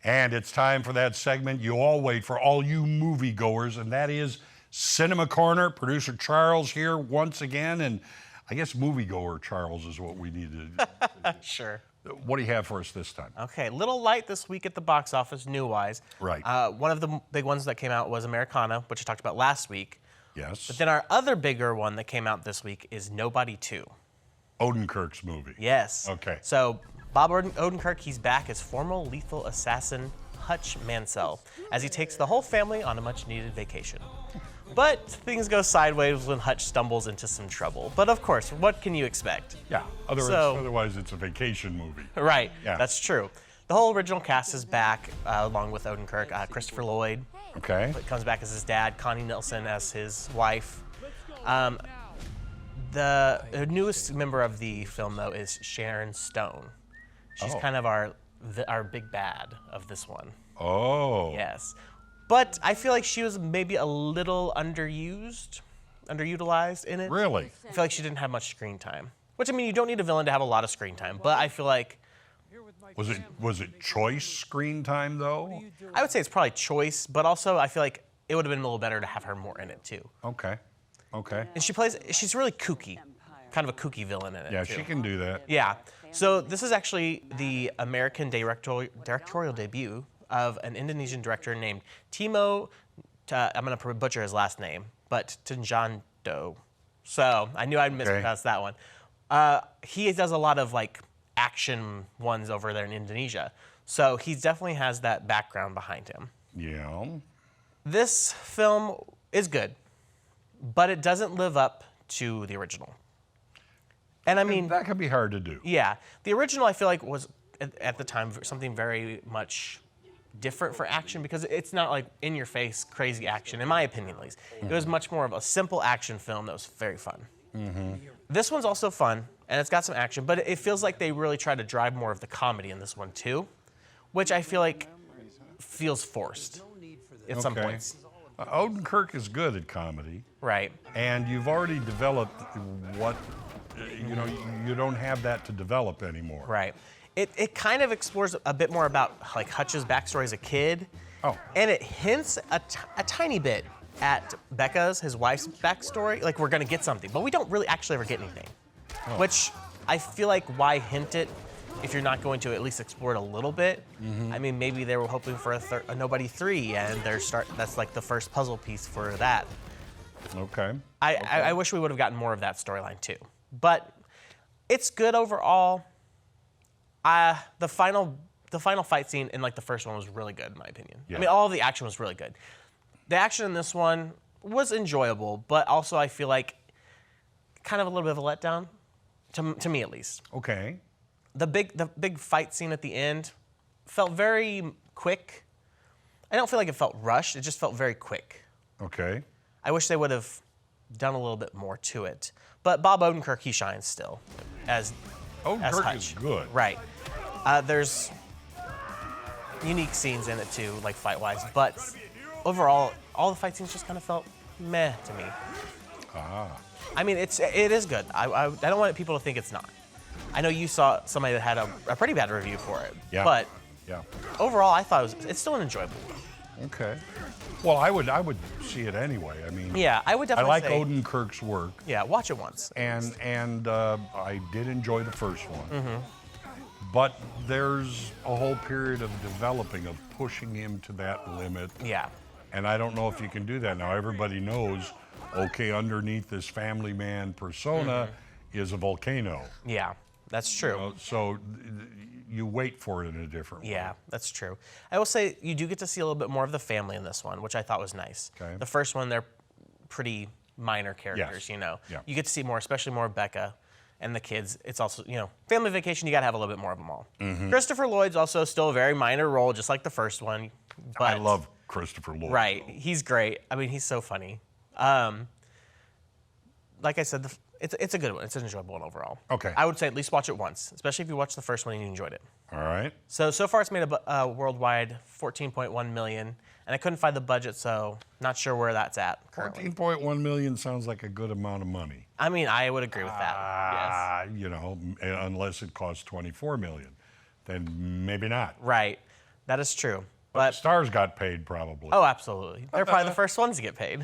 And it's time for that segment you all wait for, all you moviegoers, and that is Cinema Corner. Producer Charles here once again, and I guess moviegoer Charles is what we need to. Sure. What do you have for us this time? Okay, little light this week at the box office, new-wise. Right. One of the big ones that came out was Americana, which I talked about last week. Yes. But then our other bigger one that came out this week is Nobody 2. Odenkirk's movie. Yes. Okay. So Bob Odenkirk, he's back as former lethal assassin Hutch Mansell as he takes the whole family on a much-needed vacation. But things go sideways when Hutch stumbles into some trouble. But of course, what can you expect? Yeah. Otherwise, it's a vacation movie. Right. Yeah. That's true. The whole original cast is back, along with Odenkirk. Christopher Lloyd Okay. comes back as his dad, Connie Nielsen as his wife. The newest member of the film, though, is Sharon Stone. She's kind of our big bad of this one. Oh. Yes. But I feel like she was maybe a little underutilized in it. Really? I feel like she didn't have much screen time. Which, I mean, you don't need a villain to have a lot of screen time, but I feel like... Was it choice screen time, though? I would say it's probably choice, but also I feel like it would have been a little better to have her more in it, too. Okay. Okay. And she's really kooky. Kind of a kooky villain in it, Yeah, too. she can do that. Yeah. So this is actually the American directorial debut of an Indonesian director named Timo, I'm going to butcher his last name, but Tjahjanto. So I knew I'd mispronounce that one. He does a lot of like action ones over there in Indonesia. So he definitely has that background behind him. Yeah. This film is good, but it doesn't live up to the original. And I mean, that could be hard to do. yeah, the original I feel like was at the time something very much different for action because it's not like in your face crazy action, in my opinion at least. It was much more of a simple action film that was very fun. This one's also fun and it's got some action, but it feels like they really try to drive more of the comedy in this one too, which I feel like feels forced at some points. Odenkirk is good at comedy. Right. And you've already developed what, you don't have that to develop anymore. Right. It kind of explores a bit more about like Hutch's backstory as a kid. Oh. And it hints a tiny bit at Becca's, his wife's backstory. Like we're gonna get something, but we don't really actually ever get anything. Which I feel like why hint it if you're not going to at least explore it a little bit. I mean, maybe they were hoping for a Nobody 3 and that's like the first puzzle piece for that. Okay. I wish we would have gotten more of that storyline too. But it's good overall. The final fight scene in like the first one was really good in my opinion. Yeah. I mean, all of the action was really good. The action in this one was enjoyable, but also I feel like kind of a little bit of a letdown, to me at least. Okay. The big fight scene at the end felt very quick. I don't feel like it felt rushed. It just felt very quick. Okay. I wish they would have done a little bit more to it. But Bob Odenkirk, he shines still as Odenkirk Hutch. is good. Right. There's unique scenes in it too, like fight-wise, but overall, all the fight scenes just kind of felt meh to me. I mean, it is good. I don't want people to think it's not. I know you saw somebody that had a pretty bad review for it, Yeah. but Yeah. overall, I thought it's still an enjoyable one. Okay. Well, I would see it anyway. I mean, Yeah, I would I definitely like say, Odenkirk's work, yeah, watch it once. and I did enjoy the first one. But there's a whole period of developing, of pushing him to that limit. Yeah. And I don't know if you can do that now. Everybody knows, okay, underneath this family man persona is a volcano. Yeah, that's true. So you wait for it in a different way. Yeah, that's true. I will say you do get to see a little bit more of the family in this one, which I thought was nice. Okay. The first one, they're pretty minor characters, Yes. Yeah. You get to see more, especially more of Becca and the kids. It's also, family vacation, you got to have a little bit more of them all. Christopher Lloyd's also still a very minor role, just like the first one. But, I love Christopher Lloyd. Right, he's great. I mean, he's so funny. Like I said, it's a good one. It's an enjoyable one overall. Okay. I would say at least watch it once, especially if you watched the first one and you enjoyed it. All right. So far it's made a worldwide 14.1 million, and I couldn't find the budget, so not sure where that's at currently. 14.1 million sounds like a good amount of money. I mean, I would agree with that. Yes. Unless it costs 24 million, then maybe not. Right. That is true. But But the stars got paid probably. oh, absolutely. They're probably the first ones to get paid.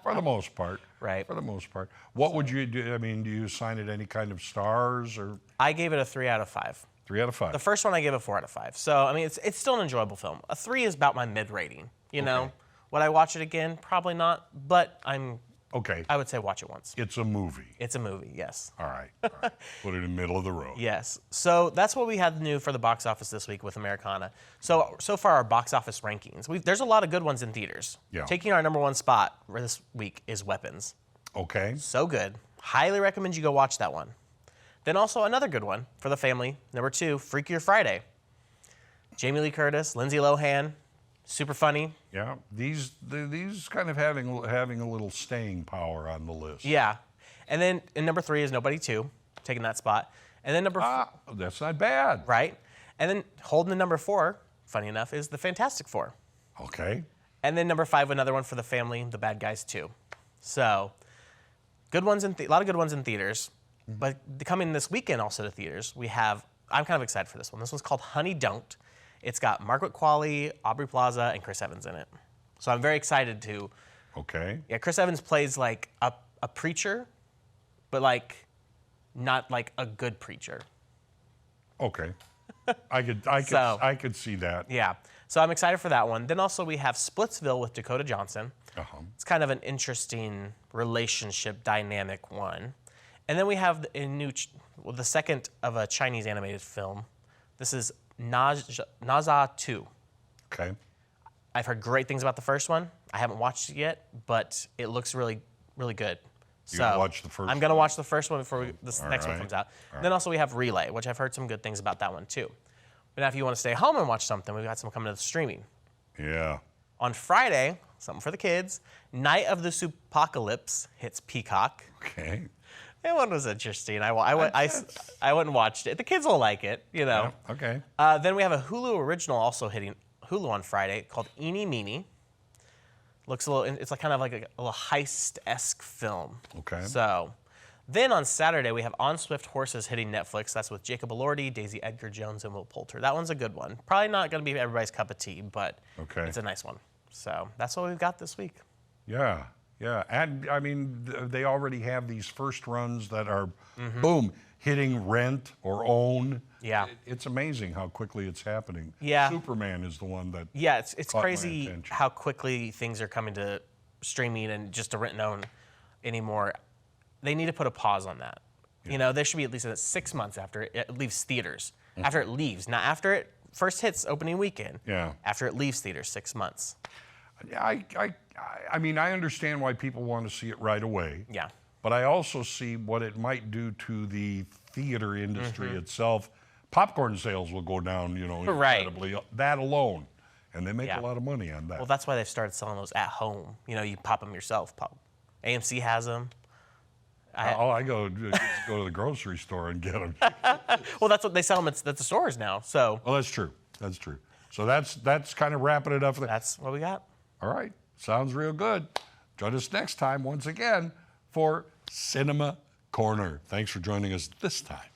For the most part. Right. For the most part. What would you do? I mean, do you assign it any kind of stars or I gave it a 3 out of 5. 3 out of 5? The first one I gave a 4 out of 5. So, I mean, it's still an enjoyable film. A 3 is about my mid rating. You know, Okay. would I watch it again? Probably not. But Okay. I would say watch it once. It's a movie. It's a movie, yes. All right. All right. Put it in the middle of the road. Yes. So that's what we had new for the box office this week with Americana. So far, our box office rankings. There's a lot of good ones in theaters. Yeah. Taking our number 1 spot for this week is Weapons. Okay. So good. Highly recommend you go watch that one. Then also another good one for the family. Number 2, Freakier Friday. Jamie Lee Curtis, Lindsay Lohan, super funny. Yeah. These kind of having a little staying power on the list. Yeah. And then in number 3 is Nobody 2, taking that spot. And then number That's not bad. right. And then holding the number 4, funny enough, is the Fantastic Four. Okay. And then number 5, another one for the family, The Bad Guys 2. So, good ones a lot of good ones in theaters. But coming this weekend also to theaters, I'm kind of excited for this one. This one's called Honey Don't. It's got Margaret Qualley, Aubrey Plaza, and Chris Evans in it. So I'm very excited to. Okay. Yeah, Chris Evans plays like a preacher, but like not like a good preacher. Okay. I could see that. Yeah. So I'm excited for that one. Then also we have Splitsville with Dakota Johnson. Uh-huh. It's kind of an interesting relationship dynamic one. And then we have the second of a Chinese animated film. This is Naza 2. Okay. I've heard great things about the first one. I haven't watched it yet, but it looks really, really good. You're gonna watch the first I'm going to one? watch the first one before this next one right. comes out. Then also we have Relay, which I've heard some good things about that one too. But now if you want to stay home and watch something, we've got some coming to the streaming. Yeah. On Friday, something for the kids, Night of the Soupocalypse hits Peacock. Okay. That one was interesting. I went and watched it. The kids will like it, you know. Yeah. Okay. Then we have a Hulu original also hitting Hulu on Friday called Eenie Meenie. Looks a little. It's like kind of like a little heist-esque film. Okay. So, then on Saturday we have On Swift Horses hitting Netflix. That's with Jacob Elordi, Daisy Edgar Jones, and Will Poulter. That one's a good one. Probably not going to be everybody's cup of tea, but Okay. it's a nice one. So that's what we've got this week. Yeah. Yeah. And I mean, they already have these first runs that are, boom, hitting rent or own. Yeah. It's amazing how quickly it's happening. Yeah. Superman is the one that. Yeah, it's caught my crazy attention. how quickly things are coming to streaming and just to rent and own anymore. They need to put a pause on that. You know, there should be at least 6 months after it leaves theaters. After it leaves, not after it first hits opening weekend. Yeah. After it leaves theaters, 6 months. I mean, I understand why people want to see it right away. Yeah. But I also see what it might do to the theater industry itself. Popcorn sales will go down, you know, Right. incredibly. That alone. And they make Yeah. a lot of money on that. Well, that's why they've started selling those at home. You know, you pop them yourself. AMC has them. All I go do is go to the grocery store and get them. Well, that's what they sell them at the stores now. So Well, that's true. That's true. So that's kind of wrapping it up. that's what we got. All right. Sounds real good. Join us next time once again for Cinema Corner. Thanks for joining us this time.